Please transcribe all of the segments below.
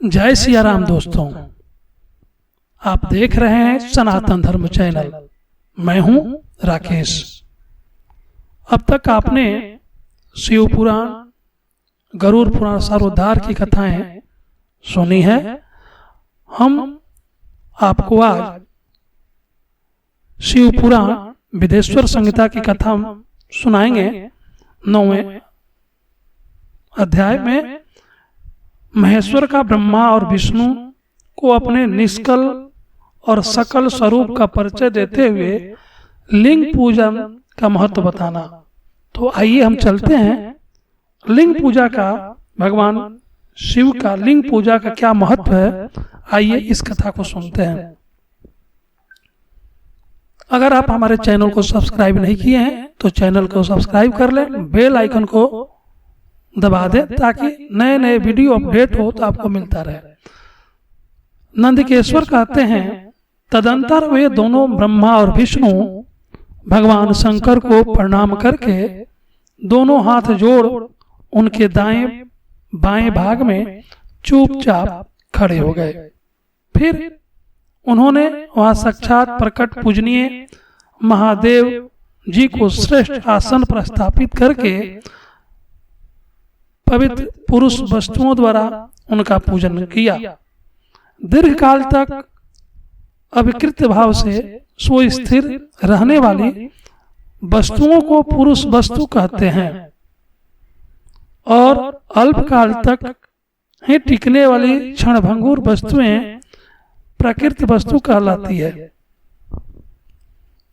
जय सिया राम दोस्तों, आप देख रहे हैं सनातन धर्म चैनल। मैं हूं राकेश। अब तक आपने शिव पुराण, गरुड़ पुराण, सर्वोद्धार की कथाएं सुनी है। हम आपको आज शिव पुराण विदेश्वर संहिता की कथा सुनाएंगे। 9वें अध्याय में महेश्वर का ब्रह्मा और विष्णु को अपने निष्कल और सकल स्वरूप का परिचय देते हुए लिंग पूजन का महत्व बताना। तो आइए हम चलते हैं लिंग पूजा का, भगवान शिव का लिंग पूजा का क्या महत्व है। आइए इस कथा को सुनते हैं। अगर आप हमारे चैनल को सब्सक्राइब नहीं किए हैं तो चैनल को सब्सक्राइब कर लें, बेल आइकन को दबा दें ताकि नए नए वीडियो अपडेट हो तो आपको मिलता रहे। नंदकेश्वर कहते हैं, तदंतर वे दोनों ब्रह्मा और विष्णु भगवान शंकर को प्रणाम करके दोनों हाथ जोड़ उनके दाएं बाएं भाग में चुपचाप खड़े हो गए। फिर उन्होंने वहां साक्षात प्रकट पूजनीय महादेव जी को श्रेष्ठ आसन पर स्थापित करके पवित्र पुरुष वस्तुओं द्वारा उनका पूजन किया। दीर्घ काल तक अविकृत भाव से स्वस्थिर रहने वाली वस्तुओं को पुरुष वस्तु कहते हैं और अल्प काल तक ही टिकने वाली क्षणभंगुर वस्तुएं प्रकृति वस्तु कहलाती है।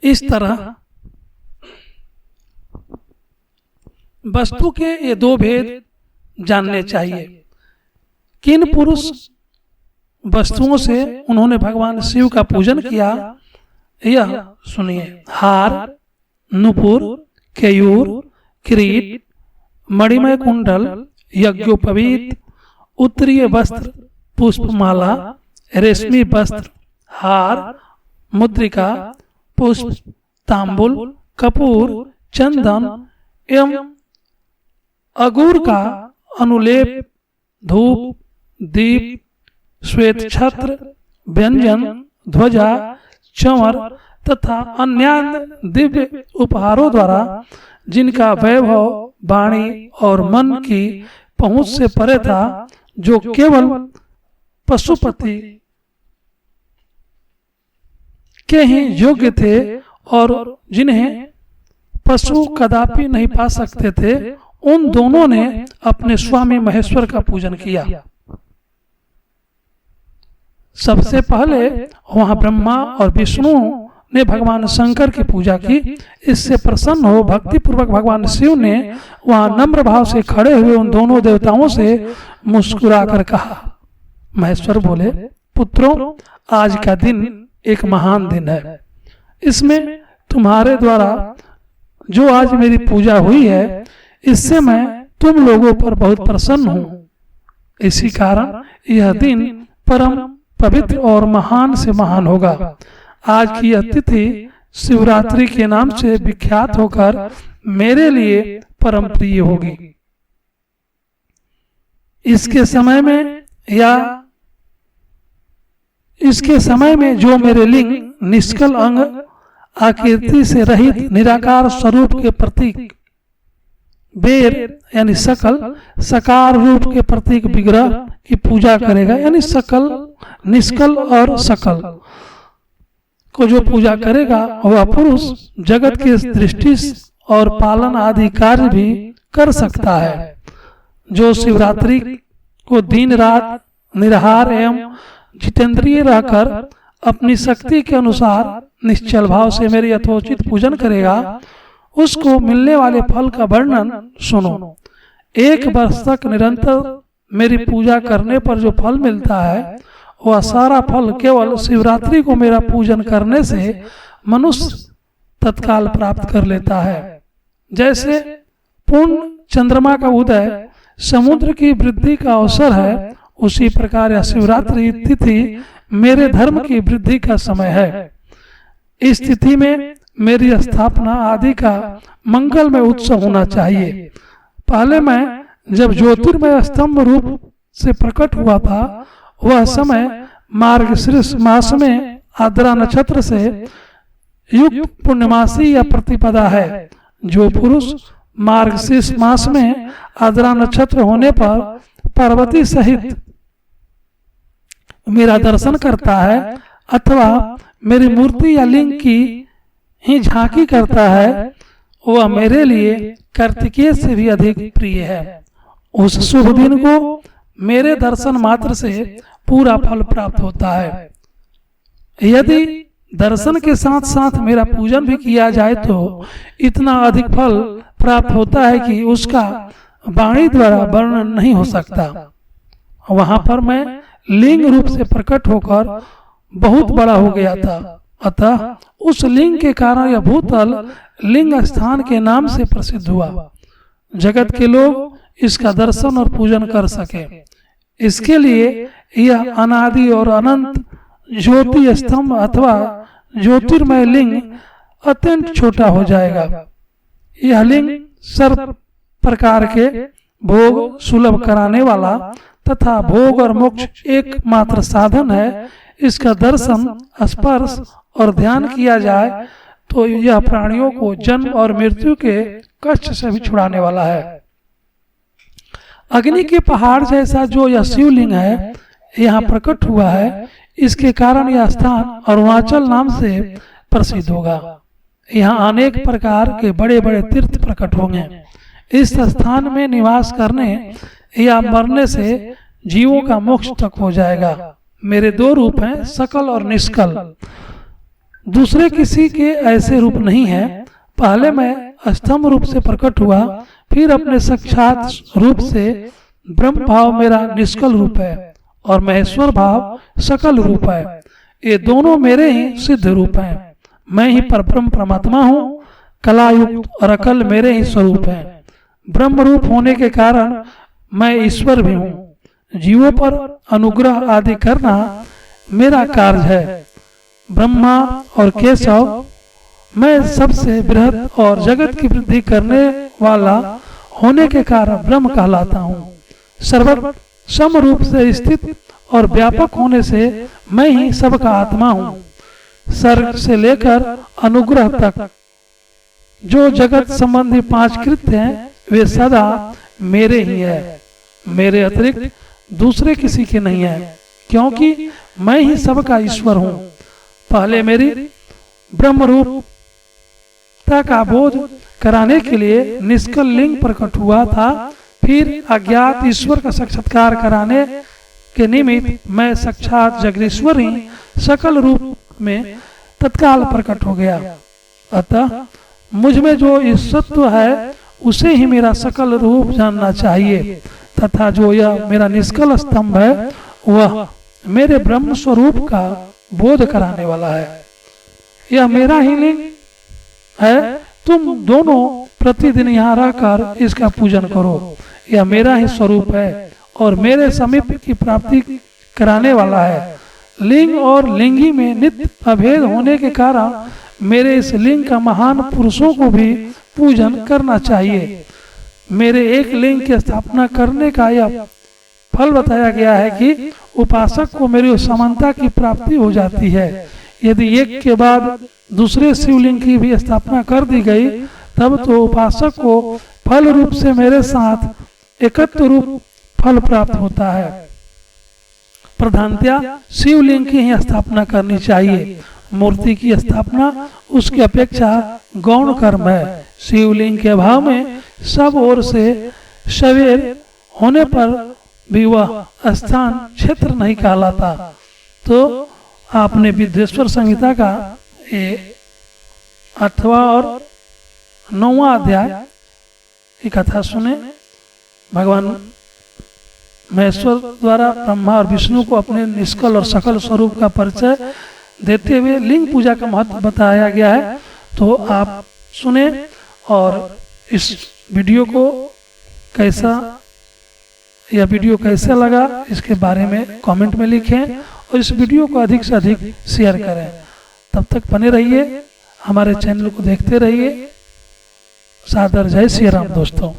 इस तरह वस्तु के ये दो भेद जानने चाहिए। किन पुरुष वस्तुओं से उन्होंने भगवान शिव का पूजन किया, यह सुनिए। हार, नुपुर, केयूर, किरीट, मणिमय कुंडल, यज्ञोपवीत, उत्तरीय वस्त्र, पुष्पमाला, रेशमी वस्त्र, हार, मुद्रिका, पुष्प, तांबुल, कपूर, चंदन एवं अगूर का अनुलेप, धूप, दीप, श्वेत छत्र, व्यंजन, ध्वजा, चंवर तथा अन्य दिव्य उपहारों द्वारा जिनका वैभव वाणी और मन की पहुंच से परे था, जो केवल पशुपति के ही योग्य थे और जिन्हें पशु कदापि नहीं पा सकते थे, उन दोनों ने अपने स्वामी महेश्वर का पूजन किया। सबसे पहले वहां ब्रह्मा और विष्णु ने भगवान शंकर की पूजा की। इससे प्रसन्न हो भक्ति पूर्वक भगवान शिव ने वहां नम्र भाव से खड़े हुए उन दोनों देवताओं से मुस्कुराकर कहा। महेश्वर बोले, पुत्रों, आज का दिन एक महान दिन है। इसमें तुम्हारे द्वारा जो आज मेरी पूजा हुई है, इससे मैं तुम लोगों पर बहुत प्रसन्न हूँ। इसी कारण यह दिन परम पवित्र और महान से महान होगा। आज की यह तिथि शिवरात्रि के नाम से विख्यात होकर मेरे लिए परम प्रिय होगी। इसके समय में जो मेरे लिंग निष्कल अंग आकृति से रहित निराकार स्वरूप के प्रतीक बेर यानी सकल, सकार रूप के प्रतीक विग्रह की पूजा करेगा, यानी सकल, निष्कल और सकल को जो पूजा करेगा वह पुरुष जगत की दृष्टि और पालन आदि कार्य भी कर सकता है। जो शिवरात्रि को दिन रात निराहार एवं जितेंद्रिय रहकर अपनी शक्ति के अनुसार निश्चल भाव से मेरी यथोचित पूजन करेगा, उसको मिलने वाले फल का वर्णन सुनो। 1 वर्ष तक निरंतर मेरी पूजा करने पर जो फल मिलता है, वह सारा फल केवल शिवरात्रि को मेरा पूजन करने से मनुष्य तत्काल प्राप्त कर लेता है। जैसे पूर्ण चंद्रमा का उदय समुद्र की वृद्धि का अवसर है, उसी प्रकार यह शिवरात्रि तिथि मेरे धर्म की वृद्धि का समय है। इस तिथि में मेरी स्थापना आदि का मंगलमय उत्सव होना चाहिए। पहले मैं जब ज्योतिर्मय स्तंभ रूप से प्रकट हुआ था, वह समय मार्गशीर्ष मास में आद्रा नक्षत्र से युक्त पूर्णिमासी या प्रतिपदा है। जो पुरुष मार्गशीर्ष मास में आद्रा नक्षत्र होने पर पार्वती सहित मेरा दर्शन करता है अथवा मेरी मूर्ति या लिंग की ही झांकी करता है, वह मेरे लिए कार्तिकेय से भी अधिक प्रिय है। उस शुभ दिन को मेरे दर्शन मात्र से पूरा फल प्राप्त होता है। यदि दर्शन के साथ साथ मेरा पूजन भी किया जाए तो इतना अधिक फल प्राप्त होता है कि उसका वाणी द्वारा वर्णन नहीं हो सकता। वहां पर मैं लिंग रूप से प्रकट होकर बहुत बड़ा हो गया था, अतः उस लिंग के कारण यह भूतल लिंग स्थान के नाम से प्रसिद्ध हुआ। जगत के लोग इसका दर्शन और पूजन कर सके, इसके लिए यह अनादि और अनंत ज्योति स्तंभ अथवा ज्योतिर्मय लिंग अत्यंत छोटा हो जाएगा। यह लिंग सर्व प्रकार के भोग सुलभ कराने वाला तथा भोग और मोक्ष एकमात्र साधन है। इसका दर्शन, स्पर्श और ध्यान किया जाए तो यह प्राणियों को जन्म और मृत्यु के कष्ट से भी छुड़ाने वाला है। अग्नि के पहाड़ जैसा जो यह शिवलिंग है यहाँ प्रकट हुआ है, इसके कारण यह स्थान अरुणाचल नाम से प्रसिद्ध होगा। यहाँ अनेक प्रकार के बड़े बड़े तीर्थ प्रकट होंगे। इस स्थान में निवास करने या मरने से जीवों का मोक्ष तक हो जाएगा। मेरे दो रूप हैं, सकल और निष्कल। दूसरे किसी के ऐसे रूप नहीं है। पहले मैं स्तंभ रूप से प्रकट हुआ, फिर अपने साक्षात रूप से ब्रह्म भाव मेरा निष्कल रूप है और महेश्वर भाव सकल रूप है। ये दोनों मेरे ही सिद्ध रूप हैं। मैं ही परब्रह्म परमात्मा हूँ। कला युक्त और अकल मेरे ही स्वरूप है। ब्रह्म रूप होने के कारण मैं ईश्वर भी हूँ। जीवों पर अनुग्रह आदि करना मेरा कार्य है। ब्रह्मा और केशव, मैं सबसे बृहद और जगत की वृद्धि करने वाला होने के कारण ब्रह्म कहलाता हूँ। सर्वत्र सम रूप से स्थित और व्यापक होने से मैं ही सबका आत्मा हूँ। सर्ग से लेकर अनुग्रह तक जो जगत संबंधी 5 कृत्य हैं वे सदा मेरे ही है। मेरे अतिरिक्त दूसरे किसी के नहीं है, क्योंकि मैं ही सबका ईश्वर हूँ। पहले मेरी ब्रह्म रूपता का बोध कराने के लिए निष्कल लिंग प्रकट हुआ था। फिर अज्ञात ईश्वर का साक्षात्कार कराने के निमित्त मैं साक्षात जगदीश्वर ही सकल रूप में तत्काल प्रकट हो गया। अतः मुझ में जो ईश्वरत्व है उसे ही मेरा सकल रूप जानना चाहिए, तथा जो यह मेरा निष्कल स्तंभ है वह मेरे ब्रह्म स्वरूप का बोध कराने वाला है। यह मेरा ही लिंग है। तुम दोनों प्रतिदिन यहाँ रहकर इसका पूजन करो। यह मेरा ही स्वरूप है और मेरे समीप की प्राप्ति कराने वाला है। लिंग और लिंगी में नित्य अभेद होने के कारण मेरे इस लिंग का महान पुरुषों को भी पूजन करना चाहिए। मेरे एक लिंग की स्थापना करने का यह फल बताया गया है कि उपासक को मेरी समानता की प्राप्ति हो जाती है। यदि एक के बाद दूसरे शिवलिंग की भी स्थापना कर दी गई तब तो उपासक को फल रूप से मेरे साथ एकत्व रूप फल प्राप्त होता है। प्रधानतया शिवलिंग की ही स्थापना करनी चाहिए। मूर्ति की स्थापना उसकी अपेक्षा गौण कर्म है। शिवलिंग के अभाव में सब ओर से सवेर होने पर भी वह स्थान क्षेत्र नहीं कहलाता। तो आपने विद्वेश्वर संहिता का ये 8वां और 9वां अध्याय की कथा सुने। भगवान महेश्वर द्वारा ब्रह्मा और विष्णु को अपने निष्कल और सकल स्वरूप का परिचय देते हुए लिंग पूजा का महत्व बताया गया है। तो आप सुने और इस वीडियो को यह वीडियो कैसा लगा इसके बारे में कमेंट में लिखें और इस वीडियो को अधिक से अधिक शेयर करें। तब तक बने रहिए, हमारे चैनल को देखते रहिए। सादर जय श्री राम दोस्तों।